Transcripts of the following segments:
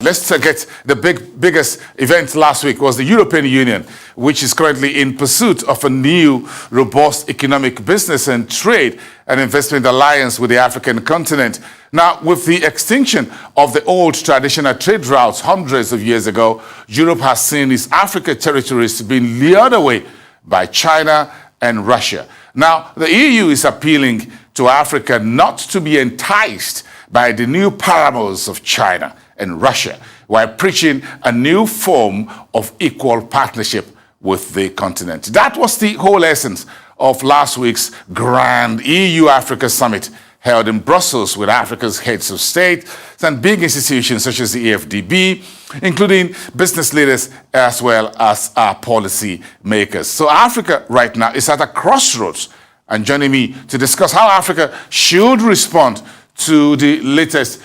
Let's get the biggest event last week was the European Union, which is currently in pursuit of a new, robust economic business and trade and investment alliance with the African continent. Now, with the extinction of the old traditional trade routes hundreds of years ago, Europe has seen its African territories being lured away by China and Russia. Now, the EU is appealing to Africa not to be enticed by the new parables of China and Russia, while preaching a new form of equal partnership with the continent. That was the whole essence of last week's grand EU-Africa summit held in Brussels with Africa's heads of state and big institutions such as the AfDB, including business leaders as well as policy makers. So Africa right now is at a crossroads, and joining me to discuss how Africa should respond to the latest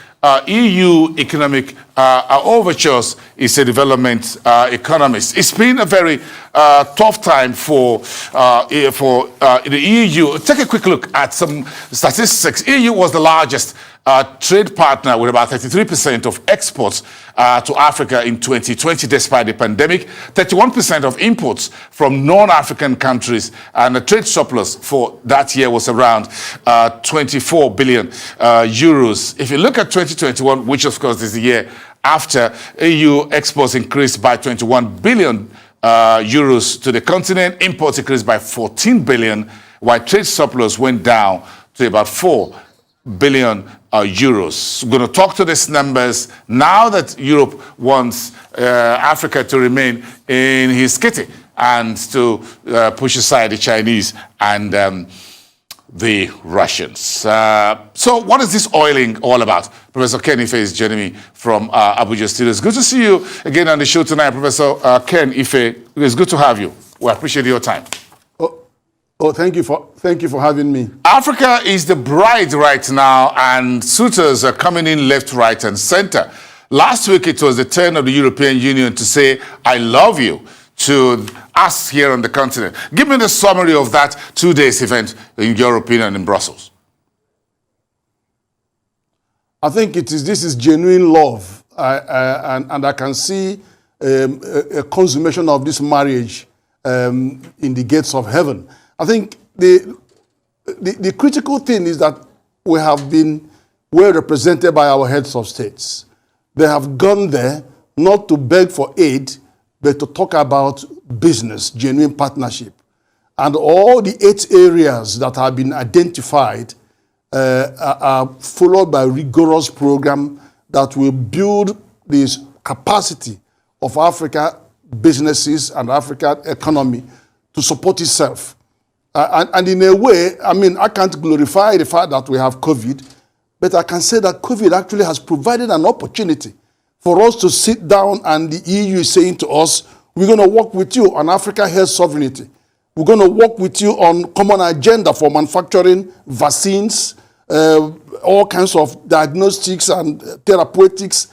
EU economic overtures is a development economist. It's been a very tough time for the EU. Take a quick look at some statistics. EU was the largest trade partner with about 33% of exports to Africa in 2020, despite the pandemic, 31% of imports from non-African countries, and the trade surplus for that year was around 24 billion euros. If you look at 2021, which of course is the year after, EU exports increased by 21 billion euros to the continent, imports increased by 14 billion, while trade surplus went down to about 4 billion euros. We're going to talk to these numbers now that Europe wants Africa to remain in his kitty and to push aside the Chinese and the Russians. So what is this oiling all about? Professor Ken Ife is joining me from Abuja Studios. Good to see you again on the show tonight, Professor Ken Ife. It's good to have you. We appreciate your time. Oh, thank you for having me. Africa is the bride right now, and suitors are coming in left, right, and center. Last week, it was the turn of the European Union to say, I love you, to us here on the continent. Give me the summary of that 2 days event in your opinion in Brussels. I think this is genuine love, and I can see a consummation of this marriage in the gates of heaven. I think the critical thing is that we have been well represented by our heads of states. They have gone there not to beg for aid, but to talk about business, genuine partnership. And all the 8 areas that have been identified are followed by a rigorous program that will build this capacity of Africa businesses and African economy to support itself. And in a way, I mean, I can't glorify the fact that we have COVID, but I can say that COVID actually has provided an opportunity for us to sit down, and the EU is saying to us, we're going to work with you on Africa health sovereignty. We're going to work with you on common agenda for manufacturing vaccines, all kinds of diagnostics and therapeutics.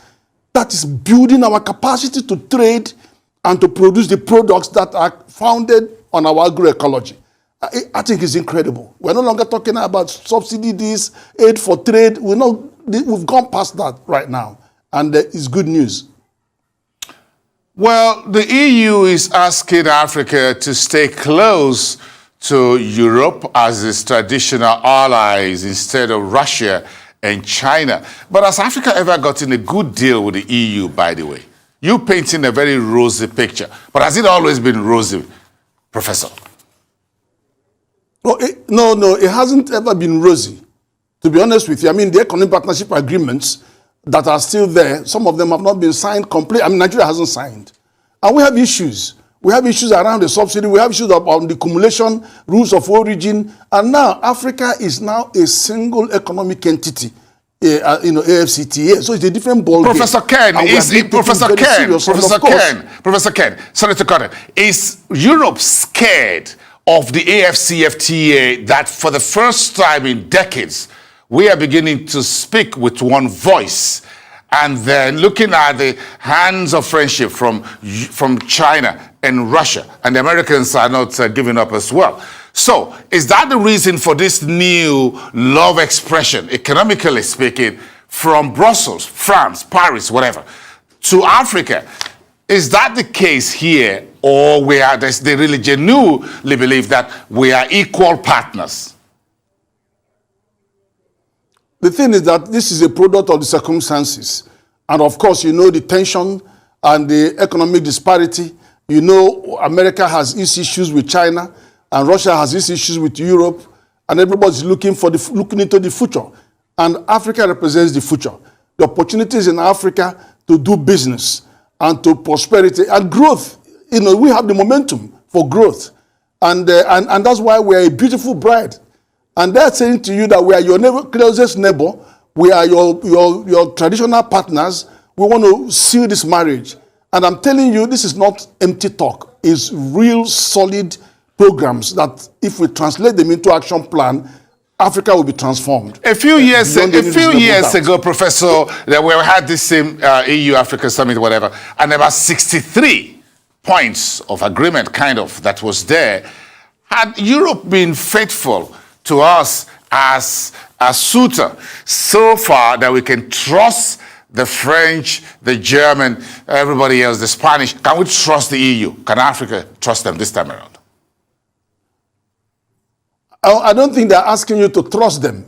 That is building our capacity to trade and to produce the products that are founded on our agroecology. I think it's incredible. We're no longer talking about subsidies, aid for trade. We've gone past that right now, and it's good news. Well, the EU is asking Africa to stay close to Europe as its traditional allies instead of Russia and China. But has Africa ever gotten a good deal with the EU, by the way? You're painting a very rosy picture. But has it always been rosy, Professor? No, it hasn't ever been rosy, to be honest with you. I mean, the economic partnership agreements that are still there, some of them have not been signed completely. I mean, Nigeria hasn't signed. And we have issues. We have issues around the subsidy. We have issues on the accumulation, rules of origin. And now Africa is now a single economic entity, AFCTA. So it's a different ballgame. Professor Ken, sorry to cut it. Is Europe scared of the AFCFTA that for the first time in decades, we are beginning to speak with one voice, and then looking at the hands of friendship from China and Russia, and the Americans are not giving up as well. So is that the reason for this new love expression, economically speaking, from Brussels, France, Paris, whatever, to Africa. Is that the case here, or they really genuinely believe that we are equal partners? The thing is that this is a product of the circumstances. And of course, you know the tension and the economic disparity. You know America has its issues with China, and Russia has its issues with Europe, and everybody's looking into the future. And Africa represents the future. The opportunities in Africa to do business and to prosperity and growth. You know, we have the momentum for growth. And that's why we are a beautiful bride. And they're saying to you that we are your closest neighbor, we are your traditional partners, we want to seal this marriage. And I'm telling you, this is not empty talk. It's real solid programs that if we translate them into action plan, Africa will be transformed. A few years ago, Professor, that we had this same EU-Africa summit, whatever, and there were 63 points of agreement, kind of, that was there. Had Europe been faithful to us as a suitor so far that we can trust the French, the German, everybody else, the Spanish? Can we trust the EU? Can Africa trust them this time around? I don't think they're asking you to trust them.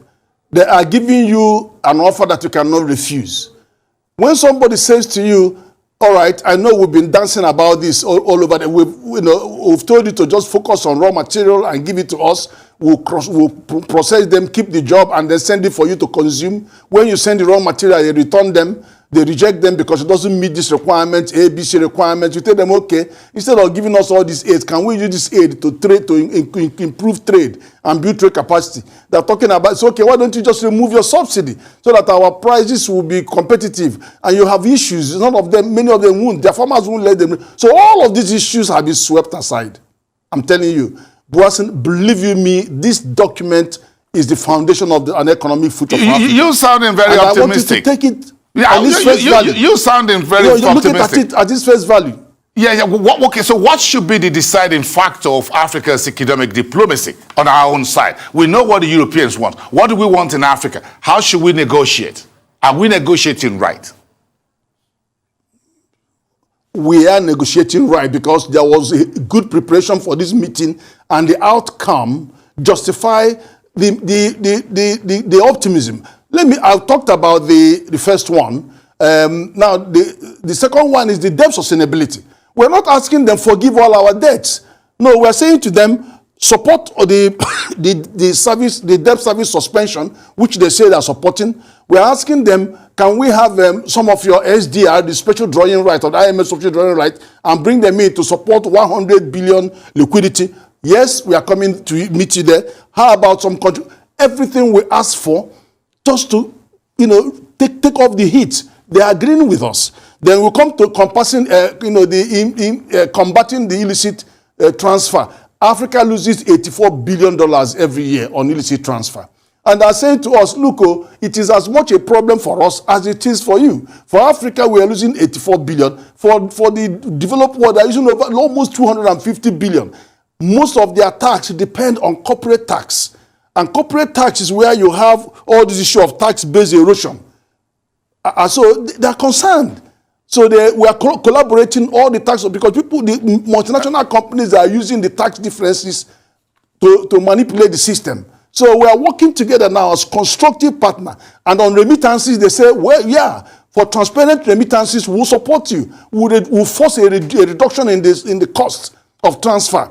They are giving you an offer that you cannot refuse. When somebody says to you, all right, I know we've been dancing about this all over. We've told you to just focus on raw material and give it to us. We'll process them, keep the job, and then send it for you to consume. When you send the raw material, they return them. They reject them because it doesn't meet this requirement, ABC requirements. You tell them, okay, instead of giving us all this aid, can we use this aid to improve trade and build trade capacity? They're talking about, it's okay, why don't you just remove your subsidy so that our prices will be competitive? And you have issues, many of them won't. Their farmers won't let them. So all of these issues have been swept aside. I'm telling you, Boasen, believe you me, this document is the foundation of an economic future for Africa. You're sounding very optimistic. I want you to take it. Yeah, you sounding very optimistic. Look at it at its face value. Yeah. Okay, so what should be the deciding factor of Africa's economic diplomacy on our own side? We know what the Europeans want. What do we want in Africa? How should we negotiate? Are we negotiating right? We are negotiating right because there was a good preparation for this meeting, and the outcome justify the optimism. I've talked about the first one. Now, the second one is the debt sustainability. We're not asking them forgive all our debts. No, we're saying to them, support the debt service suspension, which they say they're supporting. We're asking them, can we have some of your SDR, the special drawing right, or the IMF special drawing right, and bring them in to support 100 billion liquidity? Yes, we are coming to meet you there. How about some country? Everything we ask for, just to, take off the heat. They are agreeing with us. Then we come to combating the illicit transfer. Africa loses $84 billion every year on illicit transfer. And they're saying to us, look, it is as much a problem for us as it is for you. For Africa, we are losing 84 billion. For the developed world, they are using almost 250 billion. Most of their tax depend on corporate tax. And corporate tax is where you have all this issue of tax-based erosion. So they're concerned. So we are collaborating all the tax, because the multinational companies are using the tax differences to manipulate the system. So we are working together now as constructive partner. And on remittances, they say, well, yeah, for transparent remittances, we'll support you. We'll force a reduction in the cost of transfer.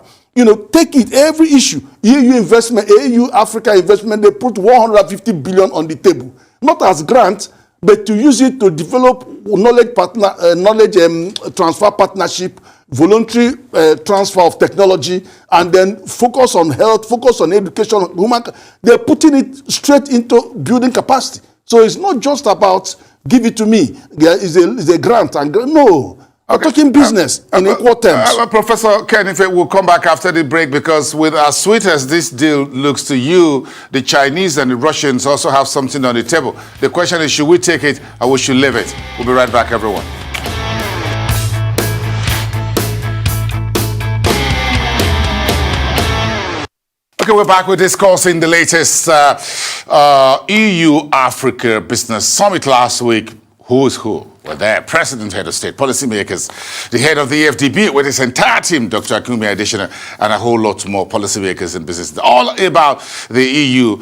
Take it, every issue, EU investment, EU Africa investment, they put 150 billion on the table. Not as grant, but to use it to develop knowledge transfer partnership, voluntary transfer of technology, and then focus on health, focus on education. They're putting it straight into building capacity. So it's not just about give it to me. It's a grant. No. We're talking business in equal terms. Professor Kenife, we'll come back after the break, because with as sweet as this deal looks to you, the Chinese and the Russians also have something on the table. The question is, should we take it or we should leave it? We'll be right back, everyone. Okay, we're back. We're discussing the latest EU-Africa Business Summit last week. Who is who? were there. President, head of state, policymakers, the head of the FDB with his entire team, Dr. Akumi Adesina, and a whole lot more policymakers and business. All about the EU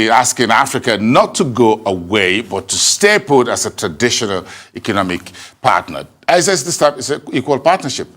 asking Africa not to go away, but to stay put as a traditional economic partner. As I said this time, it's an equal partnership.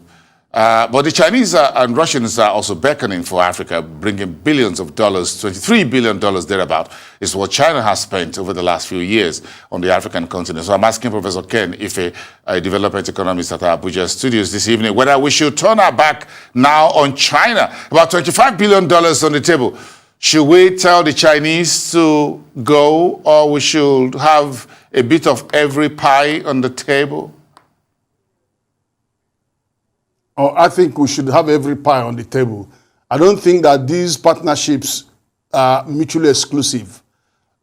But the Chinese and Russians are also beckoning for Africa, bringing billions of dollars, $23 billion thereabout, is what China has spent over the last few years on the African continent. So I'm asking Professor Ken Ife, a development economist at our Abuja studios this evening, whether we should turn our back now on China. About $25 billion on the table. Should we tell the Chinese to go, or we should have a bit of every pie on the table? Oh, I think we should have every pie on the table. I don't think that these partnerships are mutually exclusive.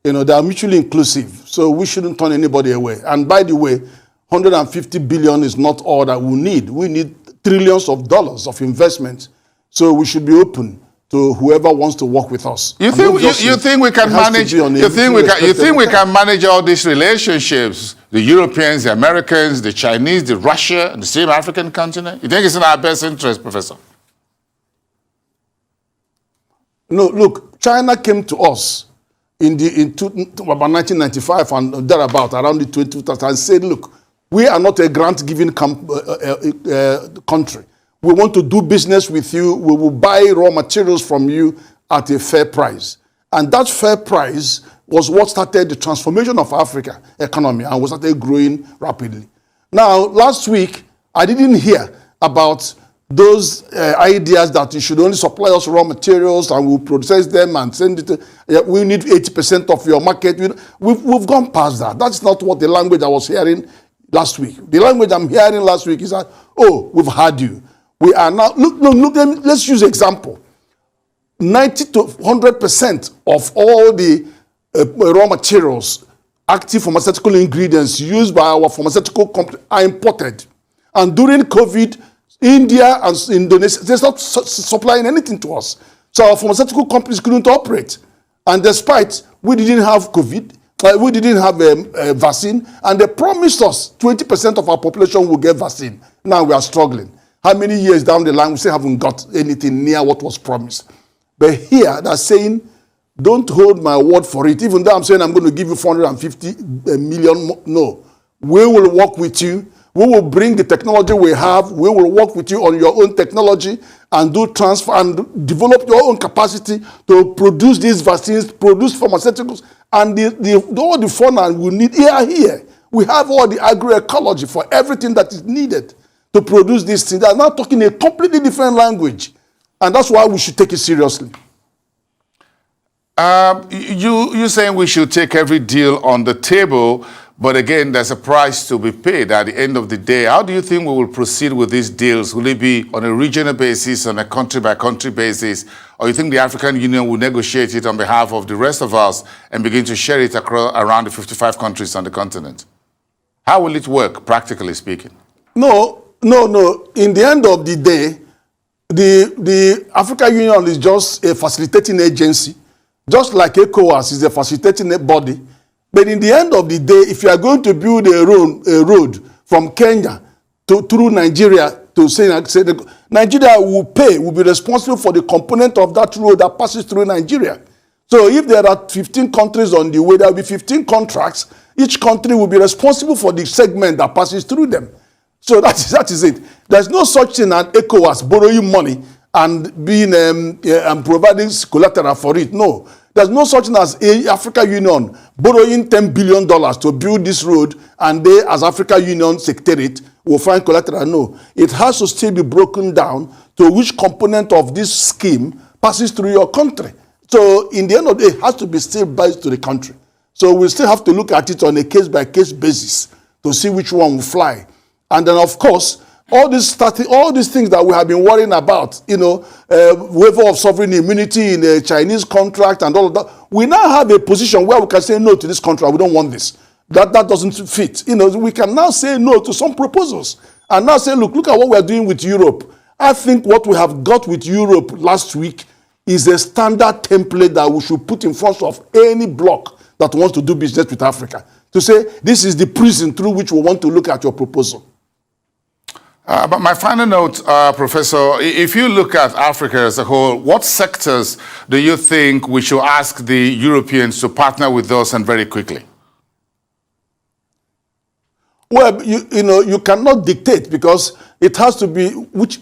They are mutually inclusive, so we shouldn't turn anybody away. And by the way, 150 billion is not all that we need. We need trillions of dollars of investment, so we should be open to whoever wants to work with us. You think we can manage? You think we can manage all these relationships? The Europeans, the Americans, the Chinese, the Russia, and the same African continent. You think it's in our best interest, Professor? No. Look, China came to us about 1995 and thereabout, around the 2000, and said, "Look, we are not a grant-giving country. We want to do business with you. We will buy raw materials from you at a fair price." And that fair price was what started the transformation of Africa economy, and we started growing rapidly. Now, last week, I didn't hear about those ideas that you should only supply us raw materials and we'll process them and send it. We need 80% of your market. We've gone past that. That's not what the language I was hearing last week. The language I'm hearing last week is that, oh, we've had you. We are now, look, let's use an example. 90 to 100% of all the raw materials, active pharmaceutical ingredients used by our pharmaceutical company are imported. And during COVID, India and Indonesia, they stopped supplying anything to us. So our pharmaceutical companies couldn't operate. And despite we didn't have COVID, we didn't have a vaccine, and they promised us 20% of our population will get vaccine. Now we are struggling. How many years down the line we still haven't got anything near what was promised? But here they're saying, don't hold my word for it. Even though I'm saying I'm going to give you 450 million, no. We will work with you. We will bring the technology we have. We will work with you on your own technology and do transfer and develop your own capacity to produce these vaccines, produce pharmaceuticals, and all the fund we need here. We have all the agroecology for everything that is needed to produce these things. They're now talking a completely different language. And that's why we should take it seriously. You're saying we should take every deal on the table, but again, there's a price to be paid at the end of the day. How do you think we will proceed with these deals? Will it be on a regional basis, on a country-by-country basis, or you think the African Union will negotiate it on behalf of the rest of us and begin to share it around the 55 countries on the continent? How will it work, practically speaking? No. In the end of the day, the African Union is just a facilitating agency, just like ECOWAS is a facilitating body. But in the end of the day, if you are going to build a road from Kenya through Nigeria to say Nigeria will be responsible for the component of that road that passes through Nigeria. So if there are 15 countries on the way, there will be 15 contracts. Each country will be responsible for the segment that passes through them. So that is it. There's no such thing as ECOWAS borrowing money and being and providing collateral for it. No. There's no such thing as African Union borrowing $10 billion to build this road, and they, as African Union Secretariat, will find collateral. No. It has to still be broken down to which component of this scheme passes through your country. So in the end of the day, it has to be still based to the country. So we still have to look at it on a case-by-case basis to see which one will fly. And then, of course, all these things that we have been worrying about, waiver of sovereign immunity in a Chinese contract and all of that, we now have a position where we can say no to this contract. We don't want this. That doesn't fit. We can now say no to some proposals and now say, look at what we're doing with Europe. I think what we have got with Europe last week is a standard template that we should put in front of any bloc that wants to do business with Africa. to say this is the prism through which we want to look at your proposal. But my final note, Professor, if you look at Africa as a whole, what sectors do you think we should ask the Europeans to partner with us and very quickly? Well, you cannot dictate because it has to be,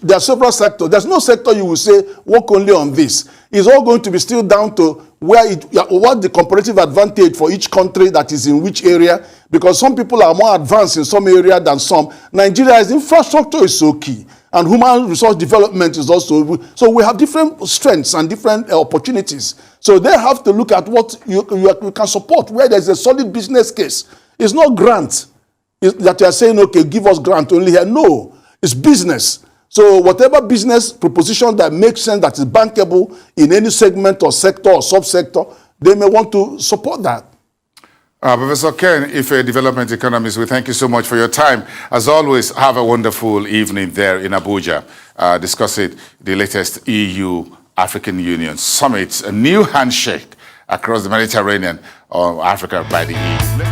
there are several sectors. There's no sector you will say, work only on this. It's all going to be still down to what the comparative advantage for each country that is in which area, because some people are more advanced in some area than some. Nigeria's infrastructure is so key, and human resource development is also, so we have different strengths and different opportunities. So they have to look at what you can support, where there's a solid business case. It's not grant. That you are saying, okay, give us grant only here. No, it's business. So whatever business proposition that makes sense, that is bankable in any segment or sector or subsector, they may want to support that. Professor Ken, if a development economist, we thank you so much for your time. As always, have a wonderful evening there in Abuja, discussing the latest EU-African Union summit, a new handshake across the Mediterranean of Africa by the EU.